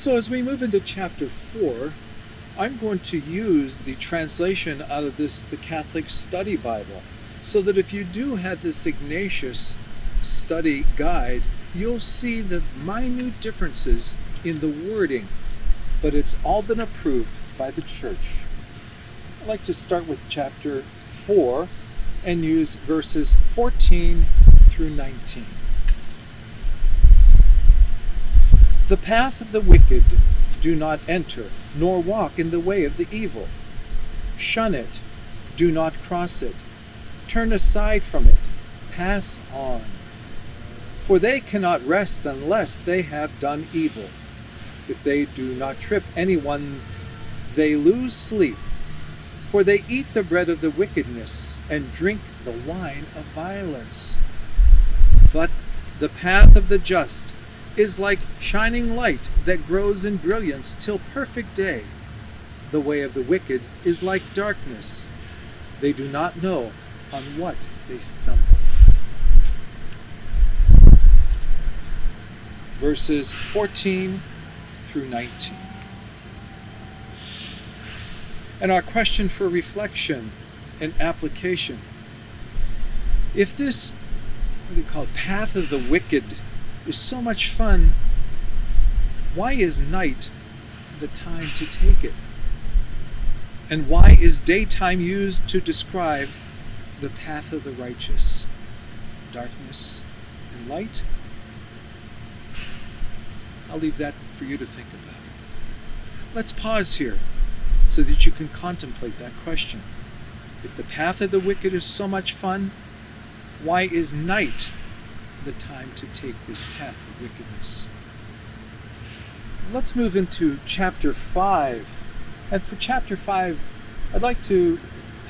So as we move into chapter 4, I'm going to use the translation out of the Catholic Study Bible, so that if you do have this Ignatius study guide, you'll see the minute differences in the wording, but it's all been approved by the Church. I'd like to start with chapter 4 and use verses 14 through 19. The path of the wicked do not enter, nor walk in the way of the evil. Shun it, do not cross it. Turn aside from it, pass on. For they cannot rest unless they have done evil. If they do not trip anyone, they lose sleep. For they eat the bread of the wickedness and drink the wine of violence. But the path of the just is like shining light that grows in brilliance till perfect day. The way of the wicked is like darkness. They do not know on what they stumble. Verses 14 through 19. And our question for reflection and application. If this, what do you call it, path of the wicked is so much fun, why is night the time to take it? And why is daytime used to describe the path of the righteous? Darkness and light? I'll leave that for you to think about. Let's pause here so that you can contemplate that question. If the path of the wicked is so much fun, why is night the time to take this path of wickedness? Let's move into chapter 5. And for chapter 5, I'd like to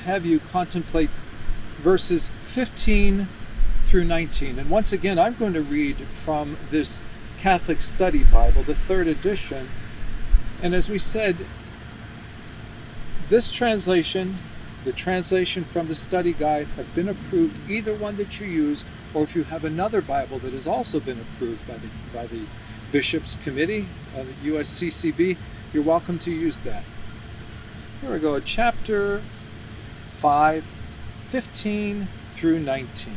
have you contemplate verses 15 through 19. And once again, I'm going to read from this Catholic Study Bible, the 3rd edition. And as we said, this translation, the translation from the study guide, have been approved, either one that you use, or if you have another Bible that has also been approved by the Bishops' Committee of the USCCB, you're welcome to use that. Here we go, chapter 5, 15 through 19.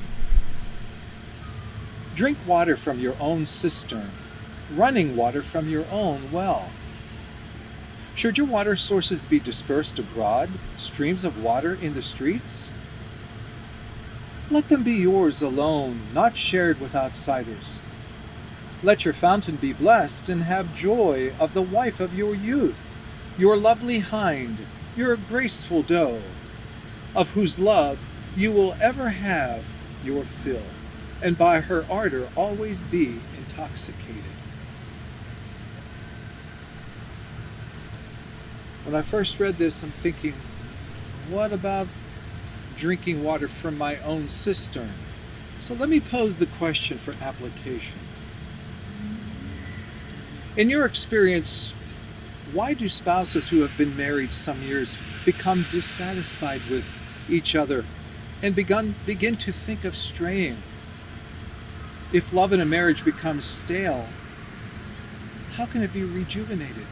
Drink water from your own cistern, running water from your own well. Should your water sources be dispersed abroad, streams of water in the streets? Let them be yours alone, not shared with outsiders. Let your fountain be blessed, and have joy of the wife of your youth, your lovely hind, your graceful doe, of whose love you will ever have your fill, and by her ardor always be intoxicated. When I first read this, I'm thinking, what about drinking water from my own cistern? So let me pose the question for application. In your experience, why do spouses who have been married some years become dissatisfied with each other and begin to think of straying? If love in a marriage becomes stale, how can it be rejuvenated?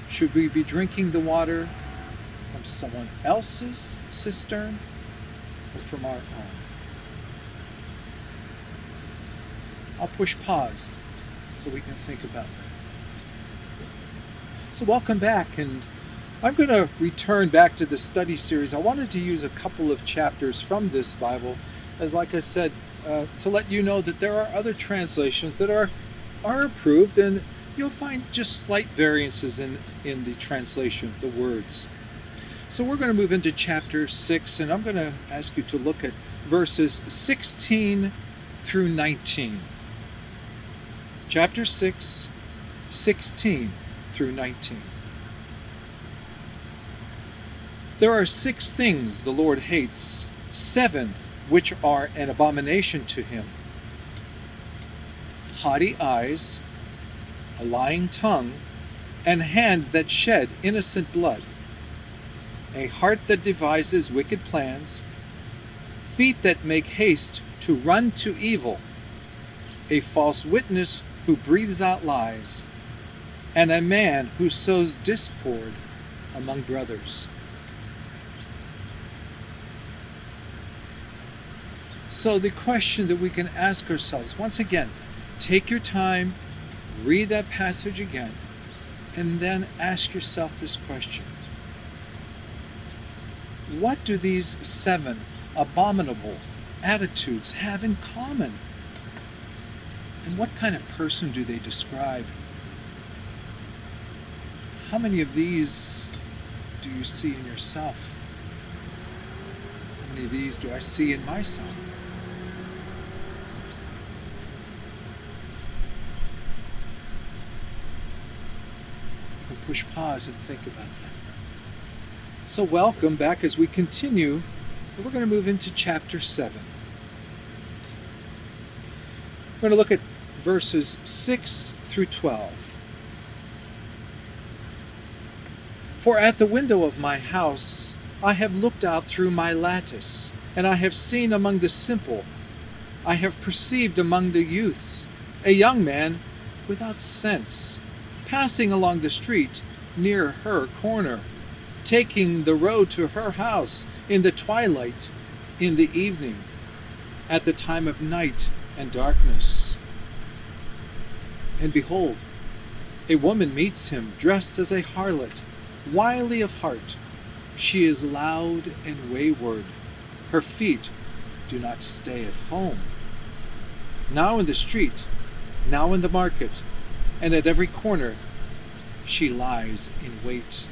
Should we be drinking the water from someone else's cistern or from our own? I'll push pause so we can think about that. So welcome back, and I'm going to return back to the study series. I wanted to use a couple of chapters from this Bible, as like I said, to let you know that there are other translations that are approved, and you'll find just slight variances in the translation, the words. So we're going to move into chapter 6, and I'm going to ask you to look at verses 16 through 19. Chapter 6, 16 through 19. There are 6 things the Lord hates, 7 which are an abomination to him: haughty eyes, a lying tongue, and hands that shed innocent blood, a heart that devises wicked plans, feet that make haste to run to evil, a false witness who breathes out lies, and a man who sows discord among brothers. So the question that we can ask ourselves, once again, take your time, read that passage again, and then ask yourself this question. What do these 7 abominable attitudes have in common? And what kind of person do they describe? How many of these do you see in yourself? How many of these do I see in myself? We'll push pause and think about that. So welcome back as we continue. We're going to move into chapter 7. We're going to look at verses 6 through 12. For at the window of my house I have looked out through my lattice, and I have seen among the simple, I have perceived among the youths, a young man without sense, passing along the street near her corner, taking the road to her house in the twilight, in the evening, at the time of night and darkness. And behold, a woman meets him, dressed as a harlot, wily of heart. She is loud and wayward. Her feet do not stay at home. Now in the street, now in the market, and at every corner, she lies in wait.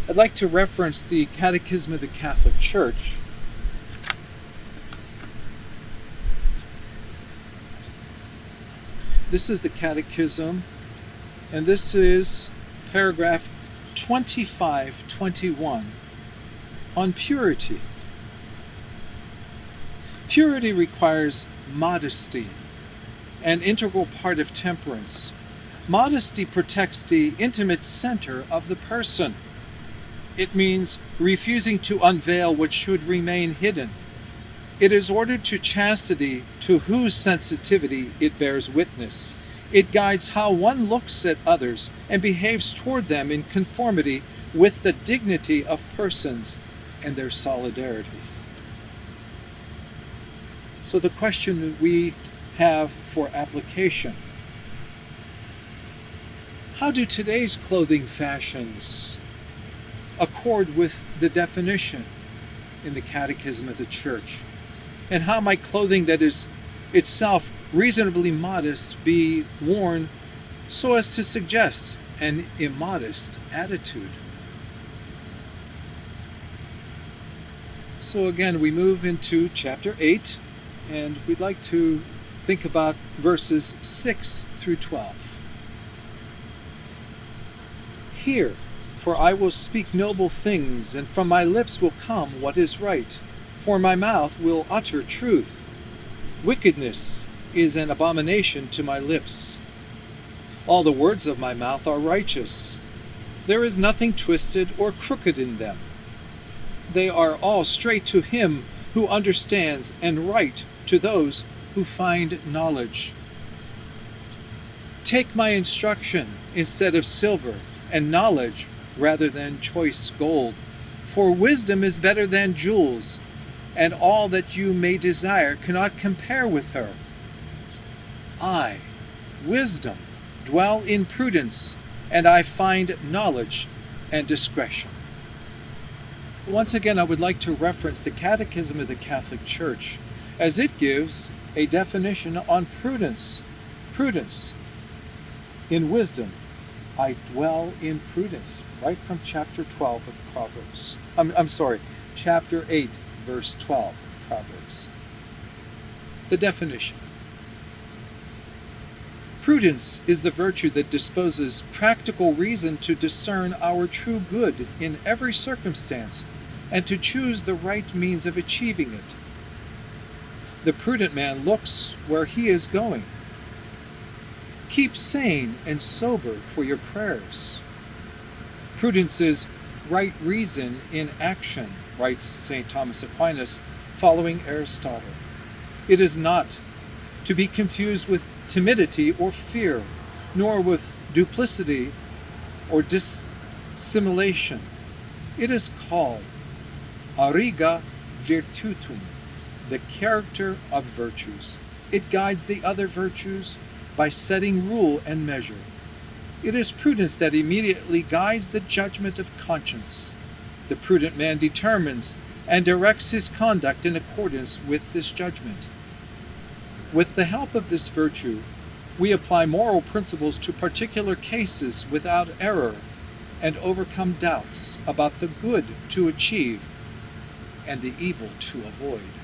I'd like to reference the Catechism of the Catholic Church. This is the Catechism, and this is paragraph 2521 on purity. Purity requires modesty, an integral part of temperance. Modesty protects the intimate center of the person. It means refusing to unveil what should remain hidden. It is ordered to chastity, to whose sensitivity it bears witness. It guides how one looks at others and behaves toward them in conformity with the dignity of persons and their solidarity. So the question that we have for application: how do today's clothing fashions accord with the definition in the Catechism of the Church? And how might clothing that is itself reasonably modest be worn so as to suggest an immodest attitude? So again, we move into chapter 8, and we'd like to think about verses 6 through 12. Hear, for I will speak noble things, and from my lips will come what is right. For my mouth will utter truth. Wickedness is an abomination to my lips. All the words of my mouth are righteous. There is nothing twisted or crooked in them. They are all straight to him who understands, and right to those who find knowledge. Take my instruction instead of silver, and knowledge rather than choice gold. For wisdom is better than jewels, and all that you may desire cannot compare with her. I, wisdom, dwell in prudence, and I find knowledge and discretion. Once again, I would like to reference the Catechism of the Catholic Church, as it gives a definition on prudence. Prudence. In wisdom, I dwell in prudence, right from chapter 12 of Proverbs. Chapter 8, verse 12 of Proverbs. The definition. Prudence is the virtue that disposes practical reason to discern our true good in every circumstance and to choose the right means of achieving it. The prudent man looks where he is going. Keep sane and sober for your prayers. Prudence is right reason in action, writes St. Thomas Aquinas, following Aristotle. It is not to be confused with timidity or fear, nor with duplicity or dissimulation. It is called ariga virtutum, the character of virtues. It guides the other virtues by setting rule and measure. It is prudence that immediately guides the judgment of conscience. The prudent man determines and directs his conduct in accordance with this judgment. With the help of this virtue, we apply moral principles to particular cases without error and overcome doubts about the good to achieve and the evil to avoid.